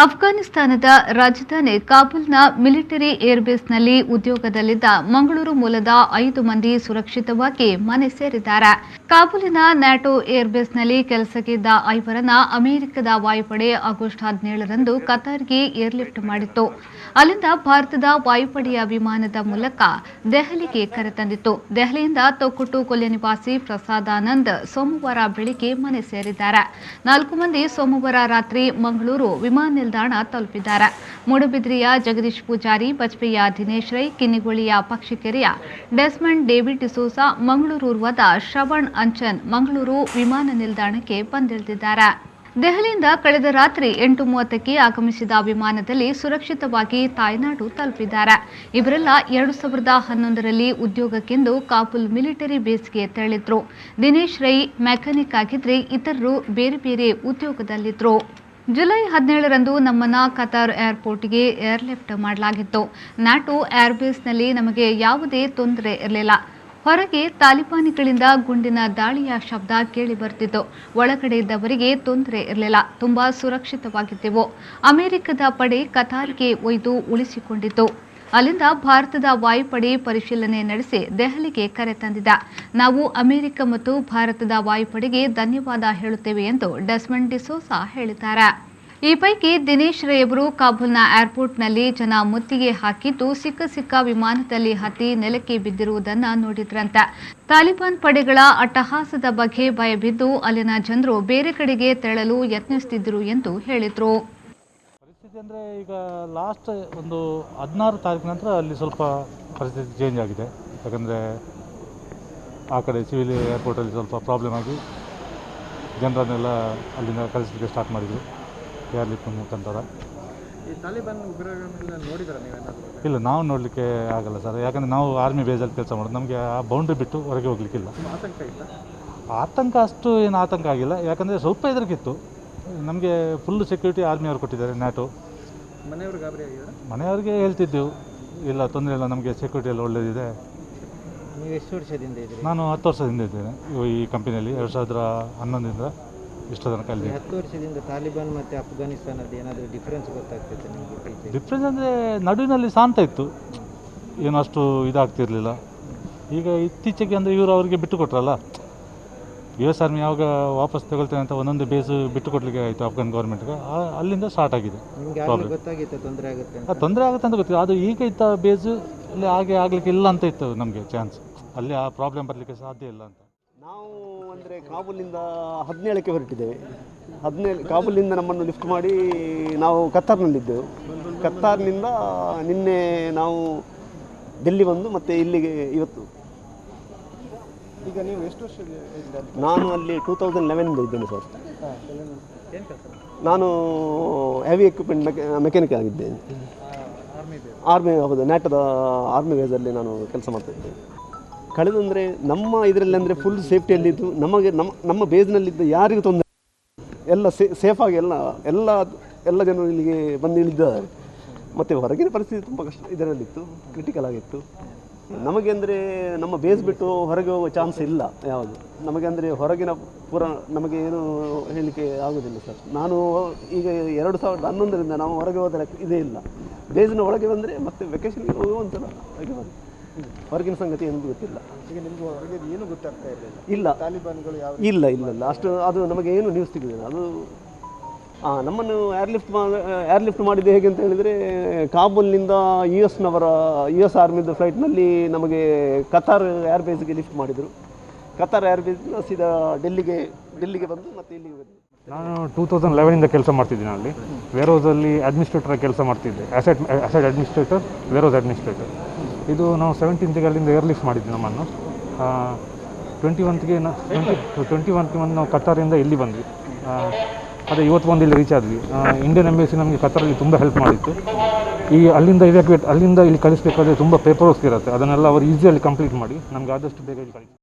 ಅಫ್ಘಾನಿಸ್ತಾನದ ರಾಜಧಾನಿ ಕಾಬೂಲ್ನ ಮಿಲಿಟರಿ ಏರ್ಬೇಸ್ನಲ್ಲಿ ಉದ್ಯೋಗದಲ್ಲಿದ್ದ ಮಂಗಳೂರು ಮೂಲದ 5 ಮಂದಿ ಸುರಕ್ಷಿತವಾಗಿ ಮನೆ ಸೇರಿದ್ದಾರೆ. ಕಾಬೂಲಿನ ನ್ಯಾಟೋ ಏರ್ಬೇಸ್ನಲ್ಲಿ ಕೆಲಸಕ್ಕಿದ್ದ 5ರನ್ನ ಅಮೆರಿಕದ ವಾಯುಪಡೆ ಆಗಸ್ಟ್ 17ರಂದು ಕತಾರ್ಗೆ ಏರ್ಲಿಫ್ಟ್ ಮಾಡಿತ್ತು. ಅಲ್ಲಿಂದ ಭಾರತದ ವಾಯುಪಡೆಯ ವಿಮಾನದ ಮೂಲಕ ದೆಹಲಿಗೆ ಕರೆತಂದಿತ್ತು. ದೆಹಲಿಯಿಂದ ತೊಕ್ಕೊಟ್ಟು ಕೊಲ್ಯ ನಿವಾಸಿ ಪ್ರಸಾದ್ ಆನಂದ್ ಸೋಮವಾರ ಬೆಳಿಗ್ಗೆ ಮನೆ ಸೇರಿದ್ದಾರೆ. 4 ಮಂದಿ ಸೋಮವಾರ ರಾತ್ರಿ ಮಂಗಳೂರು ವಿಮಾನ ನಿಲ್ದಾಣ ತಲುಪಿದ್ದಾರೆ. ಮೂಡುಬಿದ್ರಿಯ ಜಗದೀಶ್ ಪೂಜಾರಿ, ಬಜ್ಪೆಯ ದಿನೇಶ್ ರೈ, ಕಿನ್ನಿಗೋಳಿಯ ಪಕ್ಷಿಕೆರೆಯ ಡೆಸ್ಮಂಡ್ ಡೇವಿಡ್ ಡಿಸೋಸಾ, ಮಂಗಳೂರುರ್ವದ ಶ್ರವಣ್ ಅಂಚನ್ ಮಂಗಳೂರು ವಿಮಾನ ನಿಲ್ದಾಣಕ್ಕೆ ಬಂದಿಳಿದಿದ್ದಾರೆ. ದೆಹಲಿಯಿಂದ ಕಳೆದ ರಾತ್ರಿ 8:30ಕ್ಕೆ ಆಗಮಿಸಿದ ವಿಮಾನದಲ್ಲಿ ಸುರಕ್ಷಿತವಾಗಿ ತಾಯ್ನಾಡು ತಲುಪಿದ್ದಾರೆ. ಇವರೆಲ್ಲ 2011ರಲ್ಲಿ ಉದ್ಯೋಗಕ್ಕೆಂದು ಕಾಬೂಲ್ ಮಿಲಿಟರಿ ಬೇಸ್ಗೆ ತೆರಳಿದ್ರು. ದಿನೇಶ್ ರೈ ಮೆಕ್ಯಾನಿಕ್ ಆಗಿದ್ರೆ, ಇತರರು ಬೇರೆ ಬೇರೆ ಉದ್ಯೋಗದಲ್ಲಿದ್ರು. ಜುಲೈ 17ರಂದು ನಮ್ಮನ್ನ ಕತಾರ್ ಏರ್ಪೋರ್ಟ್ಗೆ ಏರ್ಲಿಫ್ಟ್ ಮಾಡಲಾಗಿತ್ತು. ನ್ಯಾಟೋ ಏರ್ಬೇಸ್ನಲ್ಲಿ ನಮಗೆ ಯಾವುದೇ ತೊಂದರೆ ಇರಲಿಲ್ಲ. ಹೊರಗೆ ತಾಲಿಬಾನಿಗಳಿಂದ ಗುಂಡಿನ ದಾಳಿಯ ಶಬ್ದ ಕೇಳಿ ಬರ್ತಿತ್ತು. ಒಳಗಡೆ ಇದ್ದವರಿಗೆ ತೊಂದರೆ ಇರಲಿಲ್ಲ. ತುಂಬಾ ಸುರಕ್ಷಿತವಾಗಿದ್ದೆವು. ಅಮೆರಿಕದ ಪಡೆ ಕತಾರ್ಗೆ ಒಯ್ದು ಉಳಿಸಿಕೊಂಡಿತ್ತು. ಅಲ್ಲಿಂದ ಭಾರತದ ವಾಯುಪಡೆ ಪರಿಶೀಲನೆ ನಡೆಸಿ ದೆಹಲಿಗೆ ಕರೆತಂದಿದ್ದ. ನಾವು ಅಮೆರಿಕ ಮತ್ತು ಭಾರತದ ವಾಯುಪಡೆಗೆ ಧನ್ಯವಾದ ಹೇಳುತ್ತೇವೆ ಎಂದು ಡೆಸ್ಮಂಡ್ ಡಿಸೋಸಾ ಹೇಳಿದ್ದಾರೆ. ಈ ಪೈಕಿ ದಿನೇಶ್ ರೈ ಅವರು ಕಾಬೂಲ್ನ ಏರ್ಪೋರ್ಟ್ನಲ್ಲಿ ಜನ ಮುತ್ತಿಗೆ ಹಾಕಿದ್ದು, ಸಿಕ್ಕ ವಿಮಾನದಲ್ಲಿ ಹತ್ತಿ ನೆಲಕ್ಕೆ ಬಿದ್ದಿರುವುದನ್ನು ನೋಡಿದ್ರಂತೆ. ತಾಲಿಬಾನ್ ಪಡೆಗಳ ಅಟ್ಟಹಾಸದ ಬಗ್ಗೆ ಭಯಬಿದ್ದು ಅಲ್ಲಿನ ಜನರು ಬೇರೆ ಕಡೆಗೆ ತೆರಳಲು ಯತ್ನಿಸುತ್ತಿದ್ದರು ಎಂದು ಹೇಳಿದರು. ಪರಿಸ್ಥಿತಿ ಅಂದರೆ ಈಗ ಲಾಸ್ಟ್ ಒಂದು 16 ತಾರೀಕು ನಂತರ ಅಲ್ಲಿ ಸ್ವಲ್ಪ ಪರಿಸ್ಥಿತಿ ಚೇಂಜ್ ಆಗಿದೆ. ಯಾಕಂದರೆ ಆ ಕಡೆ ಸಿವಿಲ್ ಏರ್ಪೋರ್ಟಲ್ಲಿ ಸ್ವಲ್ಪ ಪ್ರಾಬ್ಲಮ್ ಆಗಿ ಜನರನ್ನೆಲ್ಲ ಅಲ್ಲಿಂದ ಕಳಿಸಲಿಕ್ಕೆ ಸ್ಟಾರ್ಟ್ ಮಾಡಿದರು ಏರ್ಲಿಫ್ಟ್ ಮುಖಾಂತರ. ಈ ತಾಲಿಬಾನ್ ಉಗ್ರಗಾಮಿಗಳನ್ನ ನೋಡಿದ್ರೆ ನೀವೇನಾದರೂ? ಇಲ್ಲ, ನಾವು ನೋಡಲಿಕ್ಕೆ ಆಗಲ್ಲ ಸರ್. ಯಾಕಂದರೆ ನಾವು ಆರ್ಮಿ ಬೇಸಲ್ಲಿ ಕೆಲಸ ಮಾಡೋದು. ನಮಗೆ ಆ ಬೌಂಡ್ರಿ ಬಿಟ್ಟು ಹೊರಗೆ ಹೋಗ್ಲಿಕ್ಕಿಲ್ಲ. ಆತಂಕ ಇಲ್ಲ? ಆತಂಕ ಅಷ್ಟು ಏನು ಆತಂಕ ಆಗಿಲ್ಲ. ಯಾಕಂದರೆ ಸ್ವಲ್ಪ ಹೆದರಿಕಿತ್ತು. ನಮಗೆ ಫುಲ್ ಸೆಕ್ಯೂರಿಟಿ ಆರ್ಮಿಯವರು ಕೊಟ್ಟಿದ್ದಾರೆ, ನ್ಯಾಟೋ. ಮನೆಯವರು ಗಾಬರಿ ಆಗಿದ್ದಾರೆ? ಮನೆಯವ್ರಿಗೆ ಹೇಳ್ತಿದ್ದೆವು, ಇಲ್ಲ ತೊಂದರೆ ಇಲ್ಲ, ನಮಗೆ ಸೆಕ್ಯೂರಿಟಿ ಎಲ್ಲ ಒಳ್ಳೆಯದಿದೆ. ನೀವು ಎಷ್ಟು ವರ್ಷದಿಂದ ಇದ್ದೀರಿ? ನಾನು 10 ವರ್ಷದಿಂದ ಇದ್ದೇನೆ ಈ ಕಂಪನಿಯಲ್ಲಿ. 2011ರಿಂದ ಇಷ್ಟ ತನಕ ಅಲ್ಲಿ. 10 ವರ್ಷದಿಂದ ತಾಲಿಬಾನ್ ಮತ್ತು ಅಫ್ಘಾನಿಸ್ತಾನದ ಏನಾದರೂ ಡಿಫ್ರೆನ್ಸ್ ಗೊತ್ತಾಗ್ತೈತೆ ನಿಮಗೆ? ಡಿಫ್ರೆನ್ಸ್ ಅಂದರೆ ನಡುವಿನಲ್ಲಿ ಶಾಂತ ಇತ್ತು, ಏನು ಅಷ್ಟು ಇದಾಗ್ತಿರಲಿಲ್ಲ. ಈಗ ಇತ್ತೀಚೆಗೆ ಅಂದರೆ ಇವರು ಅವರಿಗೆ ಬಿಟ್ಟು ಕೊಟ್ರಲ್ಲ, US ಆರ್ಮಿ ಯಾವಾಗ ವಾಪಸ್ ತಗೊಳ್ತೇನೆ ಅಂತ ಒಂದೊಂದು ಬೇಸು ಬಿಟ್ಟು ಕೊಡಲಿಕ್ಕೆ ಆಯಿತು ಅಫ್ಘಾನ್ ಗೌರ್ಮೆಂಟ್ಗೆ. ಅಲ್ಲಿಂದ ಸ್ಟಾರ್ಟ್ ಆಗಿದೆ ಪ್ರಾಬ್ಲಮ್. ಗೊತ್ತಾಗಿತ್ತು ತೊಂದರೆ ಆಗುತ್ತೆ ಅಂತ ಗೊತ್ತಿಲ್ಲ. ಅದು ಈಗ ಇದ್ದ ಬೇಸು ಅಲ್ಲಿ ಹಾಗೆ ಆಗಲಿಕ್ಕೆ ಇಲ್ಲ ಅಂತ ಇತ್ತು ನಮಗೆ ಚಾನ್ಸ್. ಅಲ್ಲಿ ಆ ಪ್ರಾಬ್ಲಮ್ ಬರಲಿಕ್ಕೆ ಸಾಧ್ಯ ಇಲ್ಲ ಅಂತ. ನಾವು ಅಂದರೆ ಕಾಬೂಲಿಂದ 17ಕ್ಕೆ ಹೊರಟಿದ್ದೇವೆ. 17 ಕಾಬೂಲಿಂದ ನಮ್ಮನ್ನು ಲಿಫ್ಟ್ ಮಾಡಿ ನಾವು ಕತ್ತಾರ್ನಲ್ಲಿದ್ದೆವು. ಕತ್ತಾರ್ನಿಂದ ನಿನ್ನೆ ನಾವು ಡೆಲ್ಲಿ ಬಂದು ಮತ್ತೆ ಇಲ್ಲಿಗೆ ಇವತ್ತು. ಈಗ ನೀವು ಎಷ್ಟು ವರ್ಷ? ನಾನು ಅಲ್ಲಿ 2011ಇಂದ ಇದ್ದೇನೆ ಸರ್. ನಾನು ಹೆವಿ ಎಕ್ವಿಪ್ಮೆಂಟ್ ಮೆಕ್ಯಾನಿಕ್ ಆಗಿದ್ದೇನೆ. ಆರ್ಮಿ, ಹೌದು, ನ್ಯಾಟೋದ ಆರ್ಮಿ ಬೇಸಲ್ಲಿ ನಾನು ಕೆಲಸ ಮಾಡ್ತಾಯಿದ್ದೆ. ಕಳೆದಂದರೆ ನಮ್ಮ ಇದರಲ್ಲಿ ಅಂದರೆ ಫುಲ್ ಸೇಫ್ಟಿಯಲ್ಲಿದ್ದು ನಮಗೆ ನಮ್ಮ ಬೇಸ್ನಲ್ಲಿದ್ದ ಯಾರಿಗೂ ತೊಂದರೆ, ಎಲ್ಲ ಸೇಫಾಗಿ ಎಲ್ಲ ಜನರು ಇಲ್ಲಿಗೆ ಬಂದು ಇಳಿದಿದ್ದಾರೆ. ಮತ್ತು ಹೊರಗಿನ ಪರಿಸ್ಥಿತಿ ತುಂಬ ಕಷ್ಟ ಇದರಲ್ಲಿತ್ತು, ಕ್ರಿಟಿಕಲ್ ಆಗಿತ್ತು. ನಮಗೆ ಅಂದರೆ ನಮ್ಮ ಬೇಸ್ ಬಿಟ್ಟು ಹೊರಗೆ ಹೋಗೋ ಚಾನ್ಸ್ ಇಲ್ಲ ಯಾವುದು. ನಮಗೆ ಅಂದರೆ ಹೊರಗಿನ ಪೂರ ನಮಗೆ ಏನು ಹೇಳಲಿಕ್ಕೆ ಆಗೋದಿಲ್ಲ ಸರ್. ನಾನು ಈಗ 2011ರಿಂದ ನಾವು ಹೊರಗೆ ಹೋದರೆ ಇದೇ ಇಲ್ಲ. ಬೇಸಿನ ಒಳಗೆ ಬಂದರೆ ಮತ್ತೆ ವೆಕೇಷನ್ಗೆ ಹೋಗುವಂತಲ್ಲ ಹಾಗೆ ಬಂದು ಹೊರಗಿನ ಸಂಗತಿ ಏನು ಗೊತ್ತಿಲ್ಲ. ಈಗ ನಿಮಗೆ ಹೊರಗೆ ಏನು ಗೊತ್ತಾಗ್ತಾ ಇರಲಿಲ್ಲ? ಇಲ್ಲ, ತಾಲಿಬಾನ್ಗಳು ಯಾವ ಇಲ್ಲ ಅಷ್ಟು ಅದು ನಮಗೆ ಏನು ನ್ಯೂಸ್ ಸಿಗುದಿಲ್ಲ. ಅದು ನಮ್ಮನ್ನು ಏರ್ಲಿಫ್ಟ್ ಮಾಡಿದ್ದು ಹೇಗೆ ಅಂತ ಹೇಳಿದರೆ, ಕಾಬೂಲ್ನಿಂದ US ಆರ್ಮಿದು ಫ್ಲೈಟ್ನಲ್ಲಿ ನಮಗೆ ಕತಾರ್ ಏರ್ಬೇಸ್ಗೆ ಲಿಫ್ಟ್ ಮಾಡಿದರು. ಕತಾರ್ ಏರ್ಬೇಸ್ನ ಸೀದಾ ಡೆಲ್ಲಿಗೆ ಬಂದು ಮತ್ತೆ ಇಲ್ಲಿಗೆ ಬಂದು. ನಾನು 2011ಇಂದ ಕೆಲಸ ಮಾಡ್ತಿದ್ದೀನಿ ಅಲ್ಲಿ. ವೇರ್ಹೌಸಲ್ಲಿ ಅಡ್ಮಿನಿಸ್ಟ್ರೇಟರ್ ಕೆಲಸ ಮಾಡ್ತಿದ್ದೆ. Asset administrator, warehouse administrator. ಇದು ನಾವು 17th ಅಲ್ಲಿಂದ ಏರ್ಲಿಫ್ಟ್ ಮಾಡಿದ್ವಿ ನಮ್ಮನ್ನು. 21ಗೆ ನಾವು ಕತಾರಿಂದ ಇಲ್ಲಿ ಬಂದ್ವಿ. ಅದೇ ಇವತ್ತು ಬಂದು ಇಲ್ಲಿ ರೀಚ್ ಆದ್ವಿ. ಇಂಡಿಯನ್ ಎಂಬಸಿ ನಮಗೆ ಕತಾರಲ್ಲಿ ತುಂಬ ಹೆಲ್ಪ್ ಮಾಡಿತ್ತು. ಅಲ್ಲಿಂದ ಇಲ್ಲಿ ಕಳಿಸಬೇಕಾದ್ರೆ ತುಂಬ ಪೇಪರ್ ವರ್ಕ್ಸ್ ಇರುತ್ತೆ. ಅದನ್ನೆಲ್ಲ ಅವರು ಈಸಿಯಲ್ಲಿ ಕಂಪ್ಲೀಟ್ ಮಾಡಿ ನಮಗೆ ಆದಷ್ಟು ಬೇಗ ಇಲ್ಲಿ ಕಳಿಸಿ.